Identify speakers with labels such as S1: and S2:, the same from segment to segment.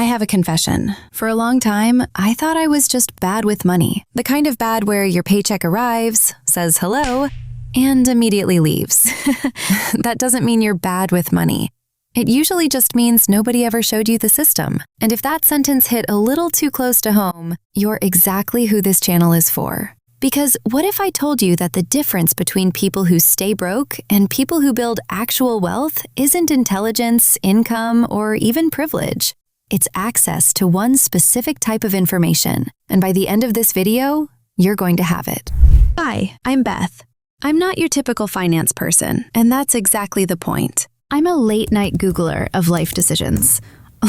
S1: I have a confession. For a long time, I thought I was just bad with money. The kind of bad where your paycheck arrives, says hello, and immediately leaves. That doesn't mean you're bad with money. It usually just means nobody ever showed you the system. And if that sentence hit a little too close to home, you're exactly who this channel is for. Because what if I told you that the difference between people who stay broke and people who build actual wealth isn't intelligence, income, or even privilege? It's access to one specific type of information. And by the end of this video, you're going to have it. Hi, I'm Beth. I'm not your typical finance person, and that's exactly the point. I'm a late-night Googler of life decisions.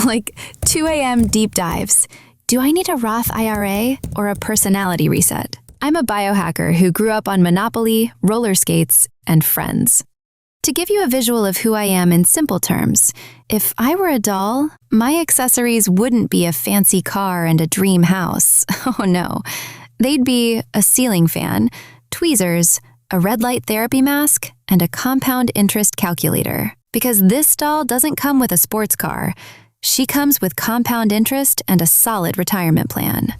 S1: Like 2 a.m. deep dives. Do I need a Roth IRA or a personality reset? I'm a biohacker who grew up on Monopoly, roller skates, and Friends. To give you a visual of who I am in simple terms, if I were a doll, my accessories wouldn't be a fancy car and a dream house. Oh no. They'd be a ceiling fan, tweezers, a red light therapy mask, and a compound interest calculator. Because this doll doesn't come with a sports car. She comes with compound interest and a solid retirement plan.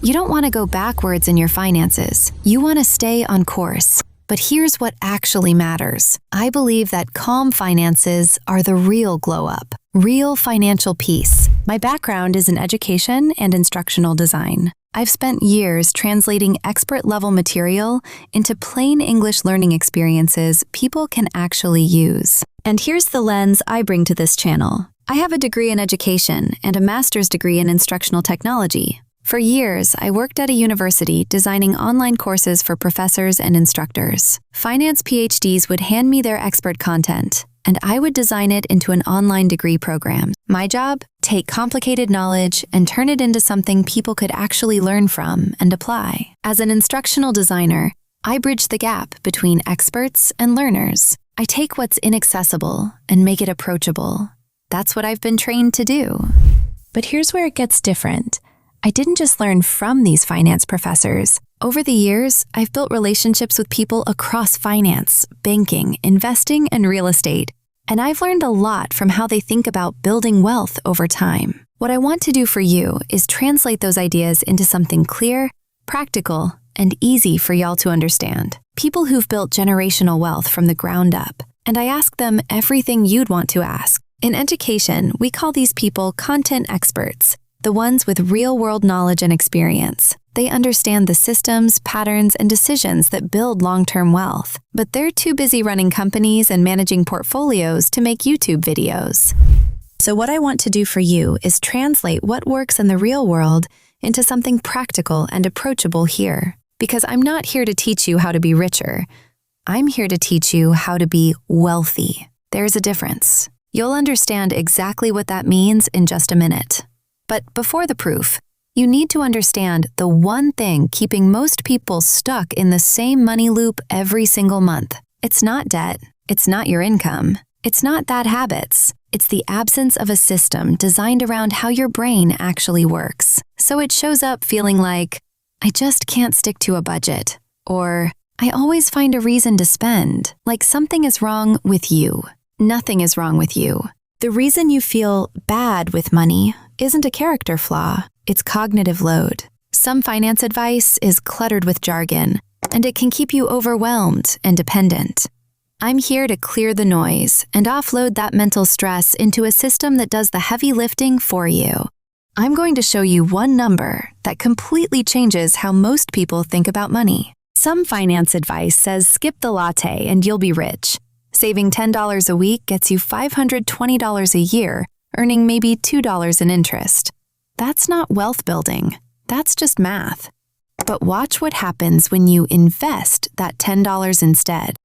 S1: You don't want to go backwards in your finances. You want to stay on course. But here's what actually matters. I believe that calm finances are the real glow-up, real financial peace. My background is in education and instructional design. I've spent years translating expert-level material into plain English learning experiences people can actually use. And here's the lens I bring to this channel. I have a degree in education and a master's degree in instructional technology. For years, I worked at a university designing online courses for professors and instructors. Finance PhDs would hand me their expert content, and I would design it into an online degree program. My job? Take complicated knowledge and turn it into something people could actually learn from and apply. As an instructional designer, I bridge the gap between experts and learners. I take what's inaccessible and make it approachable. That's what I've been trained to do. But here's where it gets different. I didn't just learn from these finance professors. Over the years, I've built relationships with people across finance, banking, investing, and real estate. And I've learned a lot from how they think about building wealth over time. What I want to do for you is translate those ideas into something clear, practical, and easy for y'all to understand. People who've built generational wealth from the ground up. And I ask them everything you'd want to ask. In education, we call these people content experts. The ones with real-world knowledge and experience. They understand the systems, patterns, and decisions that build long-term wealth, but they're too busy running companies and managing portfolios to make YouTube videos. So what I want to do for you is translate what works in the real world into something practical and approachable here. Because I'm not here to teach you how to be richer. I'm here to teach you how to be wealthy. There's a difference. You'll understand exactly what that means in just a minute. But before the proof, you need to understand the one thing keeping most people stuck in the same money loop every single month. It's not debt. It's not your income. It's not bad habits. It's the absence of a system designed around how your brain actually works. So it shows up feeling like, I just can't stick to a budget. Or, I always find a reason to spend. Like something is wrong with you. Nothing is wrong with you. The reason you feel bad with money isn't a character flaw, it's cognitive load. Some finance advice is cluttered with jargon, and it can keep you overwhelmed and dependent. I'm here to clear the noise and offload that mental stress into a system that does the heavy lifting for you. I'm going to show you one number that completely changes how most people think about money. Some finance advice says skip the latte and you'll be rich. Saving $10 a week gets you $520 a year, earning maybe $2 in interest. That's not wealth building. That's just math. But watch what happens when you invest that $10 instead.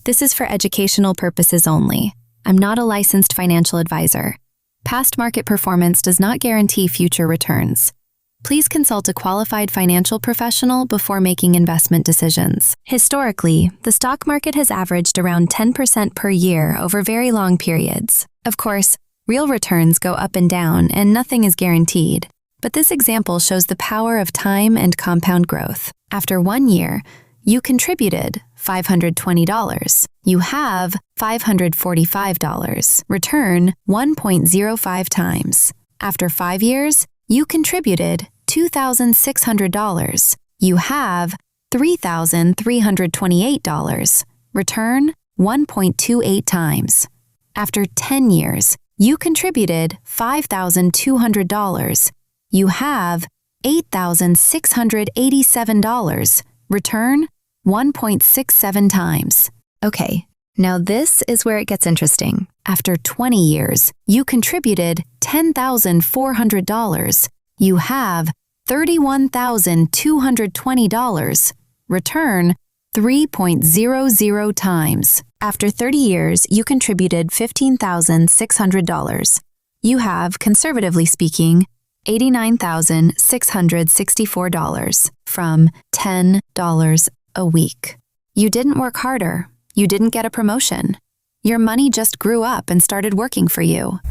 S1: This is for educational purposes only. I'm not a licensed financial advisor. Past market performance does not guarantee future returns. Please consult a qualified financial professional before making investment decisions. Historically, the stock market has averaged around 10% per year over very long periods. Of course, real returns go up and down and nothing is guaranteed. But this example shows the power of time and compound growth. After 1 year, you contributed $520. You have $545. Return 1.05 times. After 5 years, you contributed $2,600. You have $3,328. Return 1.28 times. After 10 years, you contributed $5,200. You have $8,687. Return 1.67 times. Okay, now this is where it gets interesting. After 20 years, you contributed $10,400. You have $31,220. Return 3.00 times. After 30 years, you contributed $15,600. You have, conservatively speaking, $89,664 from $10 a week. You didn't work harder. You didn't get a promotion. Your money just grew up and started working for you.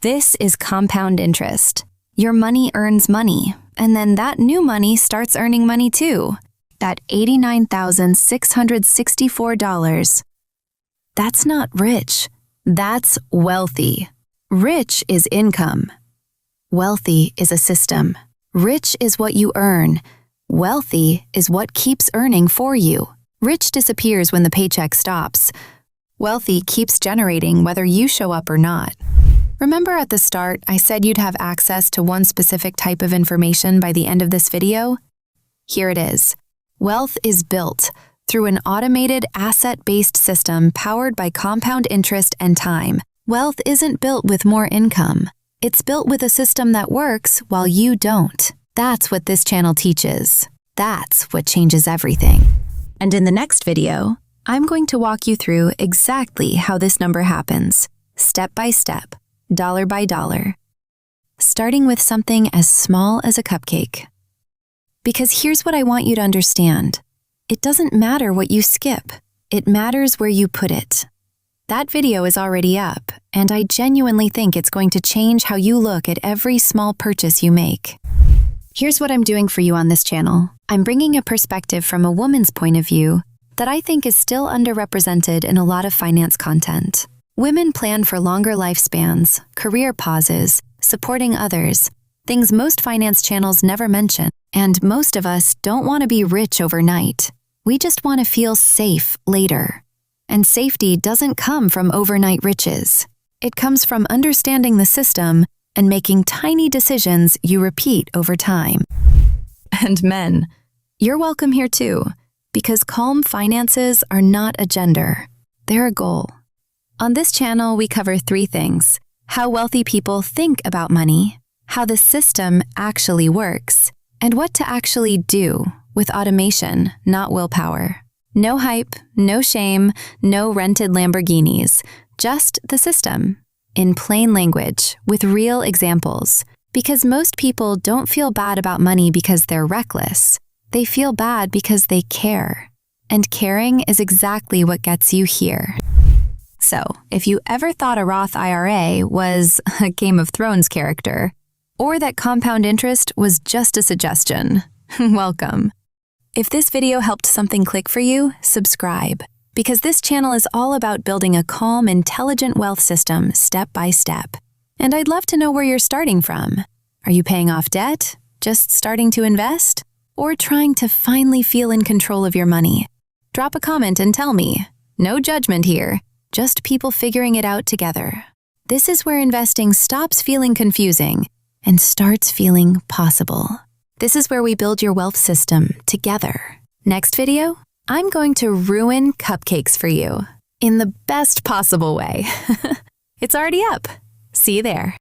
S1: This is compound interest. Your money earns money, and then that new money starts earning money too. That $89,664. That's not rich. That's wealthy. Rich is income. Wealthy is a system. Rich is what you earn. Wealthy is what keeps earning for you. Rich disappears when the paycheck stops. Wealthy keeps generating whether you show up or not. Remember at the start, I said you'd have access to one specific type of information by the end of this video? Here it is. Wealth is built through an automated, asset-based system powered by compound interest and time. Wealth isn't built with more income. It's built with a system that works while you don't. That's what this channel teaches. That's what changes everything. And in the next video, I'm going to walk you through exactly how this number happens, step by step, dollar by dollar, starting with something as small as a cupcake. Because here's what I want you to understand. It doesn't matter what you skip. It matters where you put it. That video is already up, and I genuinely think it's going to change how you look at every small purchase you make. Here's what I'm doing for you on this channel. I'm bringing a perspective from a woman's point of view that I think is still underrepresented in a lot of finance content. Women plan for longer lifespans, career pauses, supporting others, things most finance channels never mention. And most of us don't want to be rich overnight. We just want to feel safe later. And safety doesn't come from overnight riches. It comes from understanding the system and making tiny decisions you repeat over time. And men, you're welcome here too, because calm finances are not a gender. They're a goal. On this channel, we cover 3 things: how wealthy people think about money, how the system actually works, and what to actually do with automation, not willpower. No hype, no shame, no rented Lamborghinis, just the system. In plain language, with real examples. Because most people don't feel bad about money because they're reckless. They feel bad because they care. And caring is exactly what gets you here. So, if you ever thought a Roth IRA was a Game of Thrones character, or that compound interest was just a suggestion, welcome. If this video helped something click for you, subscribe. Because this channel is all about building a calm, intelligent wealth system step by step. And I'd love to know where you're starting from. Are you paying off debt? Just starting to invest? Or trying to finally feel in control of your money? Drop a comment and tell me. No judgment here, just people figuring it out together. This is where investing stops feeling confusing and starts feeling possible. This is where we build your wealth system together. Next video, I'm going to ruin cupcakes for you in the best possible way. It's already up. See you there.